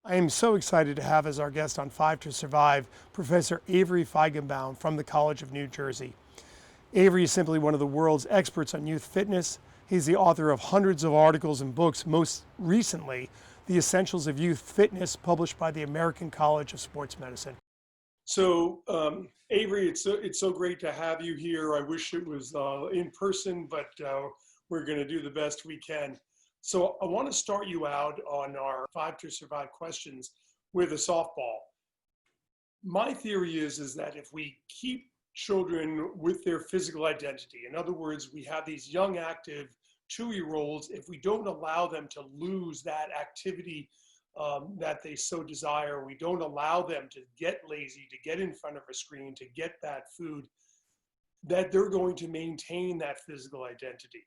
I am so excited to have as our guest on Five to Survive Professor Avery Faigenbaum from the College of New Jersey. Avery is simply one of the world's experts on youth fitness. He's the author of hundreds of articles and books, most recently, The Essentials of Youth Fitness, published by the American College of Sports Medicine. Avery, it's so great to have you here. I wish it was in person, but we're going to do the best we can. So I want to start you out on our Five to Survive questions with a softball. My theory is that if we keep children with their physical identity, in other words, we have these young, active 2-year-olds, if we don't allow them to lose that activity that they so desire, we don't allow them to get lazy, to get in front of a screen, to get that food, that they're going to maintain that physical identity.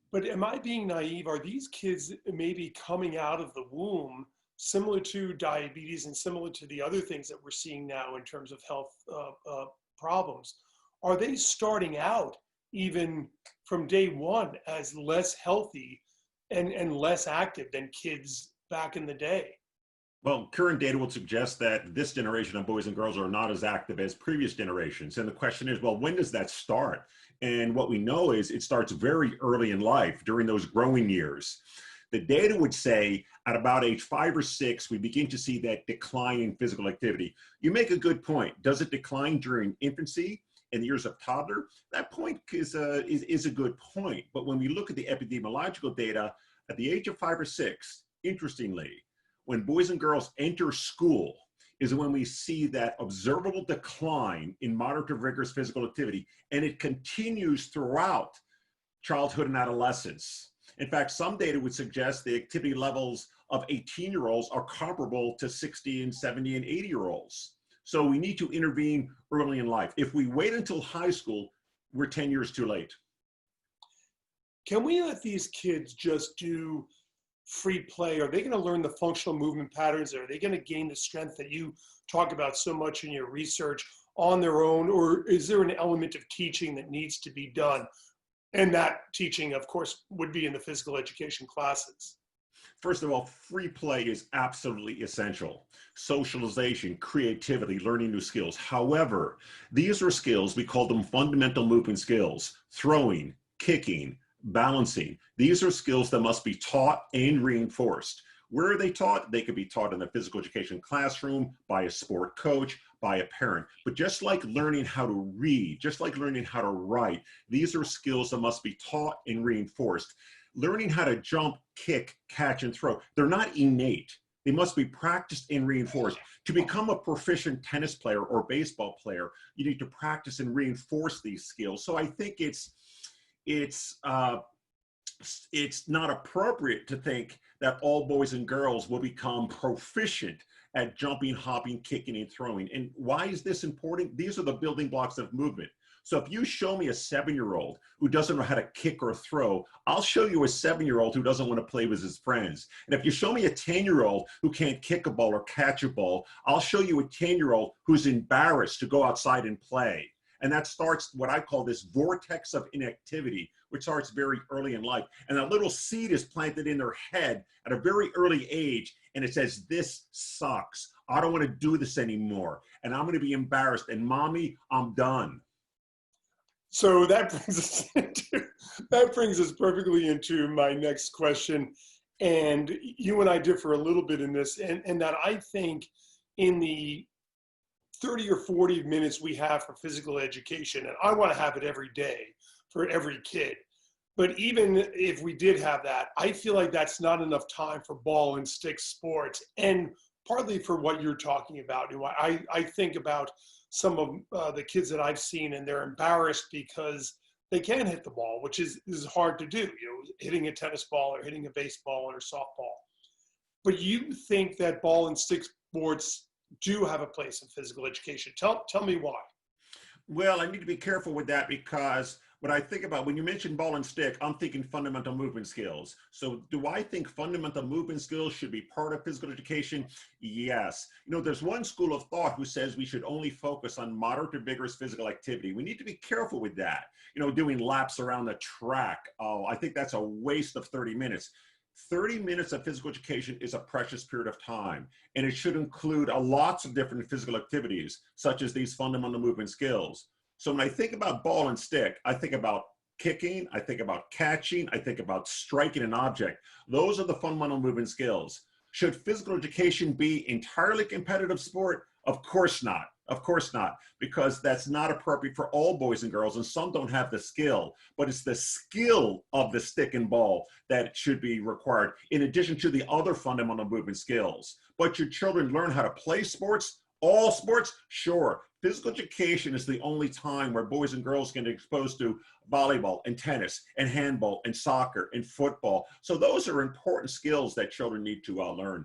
But am I being naive? Are these kids maybe coming out of the womb similar to diabetes and similar to the other things that we're seeing now in terms of health problems? Are they starting out even from day one as less healthy and less active than kids back in the day? Well, current data would suggest that this generation of boys and girls are not as active as previous generations. And the question is, well, when does that start? And what we know is it starts very early in life, during those growing years. The data would say at about age 5 or 6, we begin to see that decline in physical activity. You make a good point. Does it decline during infancy and the years of toddler? That point is a good point. But when we look at the epidemiological data, at the age of 5 or 6, interestingly, when boys and girls enter school is when we see that observable decline in moderate to rigorous physical activity, and it continues throughout childhood and adolescence. In fact, some data would suggest the activity levels of 18-year-olds are comparable to 60 and 70 and 80-year-olds. So we need to intervene early in life. If we wait until high school, we're 10 years too late. Can we let these kids just do free play? Are they going to learn the functional movement patterns? Are they going to gain the strength that you talk about so much in your research on their own? Or is there an element of teaching that needs to be done? And that teaching, of course, would be in the physical education classes. First of all, free play is absolutely essential. Socialization, creativity, learning new skills. However, these are skills, we call them fundamental movement skills: throwing, kicking, balancing. These are skills that must be taught and reinforced. Where are they taught? They could be taught in the physical education classroom, by a sport coach, by a parent. But just like learning how to read, just like learning how to write, these are skills that must be taught and reinforced. Learning how to jump, kick, catch, and throw, they're not innate. They must be practiced and reinforced. To become a proficient tennis player or baseball player, you need to practice and reinforce these skills. So I think it's not appropriate to think that all boys and girls will become proficient at jumping, hopping, kicking, and throwing. And why is this important? These are the building blocks of movement. So if you show me a 7-year-old who doesn't know how to kick or throw, I'll show you a 7-year-old who doesn't want to play with his friends. And if you show me a 10-year-old who can't kick a ball or catch a ball, I'll show you a 10-year-old who's embarrassed to go outside and play. And that starts what I call this vortex of inactivity, which starts very early in life. And that little seed is planted in their head at a very early age. And it says, this sucks. I don't want to do this anymore. And I'm going to be embarrassed. And mommy, I'm done. So that brings us perfectly into my next question. And you and I differ a little bit in this, and that I think in the 30 or 40 minutes we have for physical education, and I want to have it every day for every kid. But even if we did have that, I feel like that's not enough time for ball and stick sports, and partly for what you're talking about. I think about some of the kids that I've seen, and they're embarrassed because they can't hit the ball, which is hard to do, hitting a tennis ball or hitting a baseball or softball. But you think that ball and stick sports do have a place in physical education. Tell me why. Well, I need to be careful with that, because what I think about when you mention ball and stick, I'm thinking fundamental movement skills. So do I think fundamental movement skills should be part of physical education? Yes. There's one school of thought who says we should only focus on moderate to vigorous physical activity. We need to be careful with that. Doing laps around the track. Oh, I think that's a waste of 30 minutes. 30 minutes of physical education is a precious period of time, and it should include lots of different physical activities, such as these fundamental movement skills. So when I think about ball and stick, I think about kicking, I think about catching, I think about striking an object. Those are the fundamental movement skills. Should physical education be entirely competitive sport? Of course not. Of course not, because that's not appropriate for all boys and girls, and some don't have the skill, but it's the skill of the stick and ball that should be required, in addition to the other fundamental movement skills. But your children learn how to play sports, all sports, sure. Physical education is the only time where boys and girls can get exposed to volleyball and tennis and handball and soccer and football. So those are important skills that children need to learn.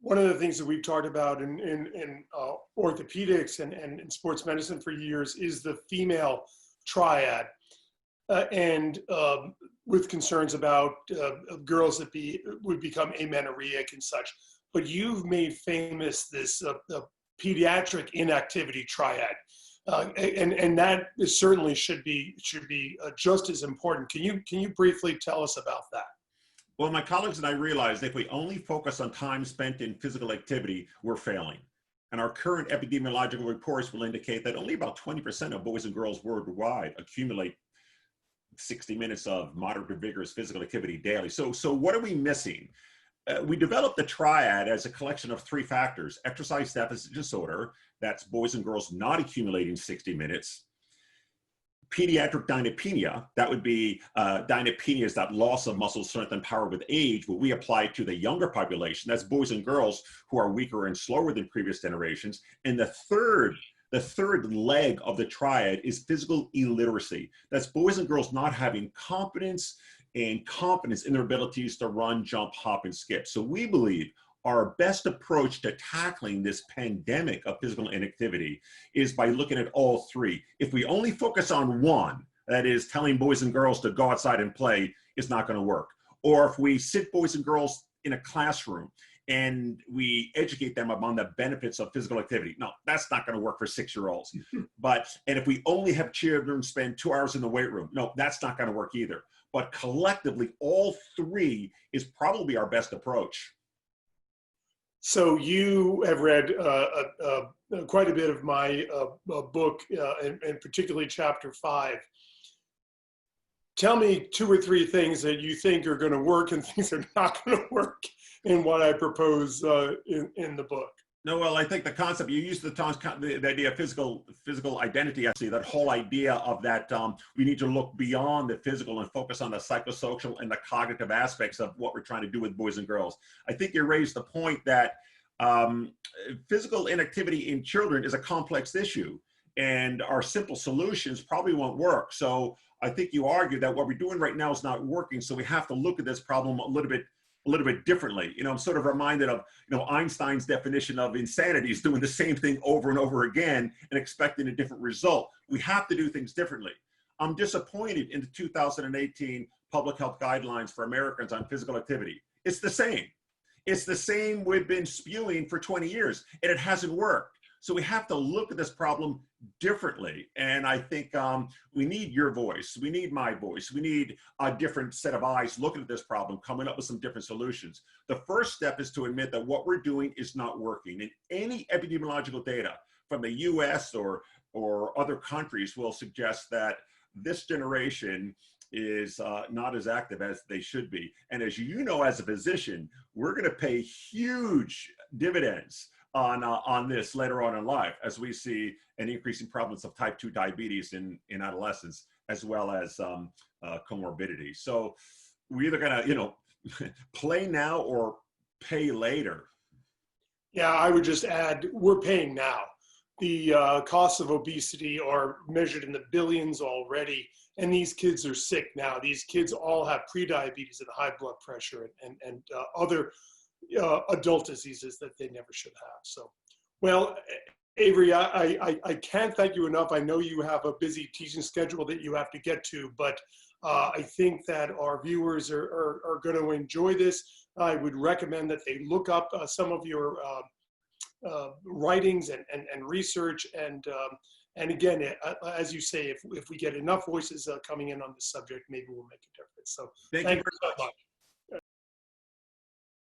One of the things that we've talked about in orthopedics and in sports medicine for years is the female triad, and with concerns about girls that would become amenorrheic and such. But you've made famous this pediatric inactivity triad, and that certainly should be just as important. Can you briefly tell us about that? Well, my colleagues and I realized if we only focus on time spent in physical activity, we're failing. And our current epidemiological reports will indicate that only about 20% of boys and girls worldwide accumulate 60 minutes of moderate to vigorous physical activity daily. So what are we missing? We developed the triad as a collection of 3 factors: exercise deficit disorder, that's boys and girls not accumulating 60 minutes; pediatric dynapenia, that would be dynapenia is that loss of muscle strength and power with age, but we apply to the younger population. That's boys and girls who are weaker and slower than previous generations. And the third leg of the triad is physical illiteracy. That's boys and girls not having competence and confidence in their abilities to run, jump, hop, and skip. So we believe our best approach to tackling this pandemic of physical inactivity is by looking at all 3. If we only focus on one, that is telling boys and girls to go outside and play, it's not going to work. Or if we sit boys and girls in a classroom and we educate them upon the benefits of physical activity, no, that's not going to work for 6-year-olds. And if we only have children spend 2 hours in the weight room, no, that's not going to work either. But collectively, all 3 is probably our best approach. So you have read quite a bit of my book, and particularly chapter 5. Tell me 2 or 3 things that you think are going to work and things that are not going to work in what I propose in the book. No, well, I think the concept, you used the idea of physical identity, actually, that whole idea of that we need to look beyond the physical and focus on the psychosocial and the cognitive aspects of what we're trying to do with boys and girls. I think you raised the point that physical inactivity in children is a complex issue, and our simple solutions probably won't work. So I think you argue that what we're doing right now is not working, so we have to look at this problem a little bit differently. I'm sort of reminded of, Einstein's definition of insanity is doing the same thing over and over again and expecting a different result. We have to do things differently. I'm disappointed in the 2018 public health guidelines for Americans on physical activity. It's the same. It's the same we've been spewing for 20 years, and it hasn't worked. So we have to look at this problem differently. And I think we need your voice. We need my voice. We need a different set of eyes looking at this problem, coming up with some different solutions. The first step is to admit that what we're doing is not working. And any epidemiological data from the US or other countries will suggest that this generation is not as active as they should be. And as you know, as a physician, we're going to pay huge dividends on this later on in life, as we see an increasing prevalence of type 2 diabetes in adolescents, as well as comorbidity. So we're either gonna, play now or pay later. Yeah, I would just add, we're paying now. The costs of obesity are measured in the billions already, and these kids are sick now. These kids all have prediabetes and high blood pressure and other adult diseases that they never should have. So, well, Avery, I can't thank you enough. I know you have a busy teaching schedule that you have to get to, but I think that our viewers are going to enjoy this. I would recommend that they look up some of your writings and research. And again, as you say, if we get enough voices coming in on this subject, maybe we'll make a difference. So thank you so much.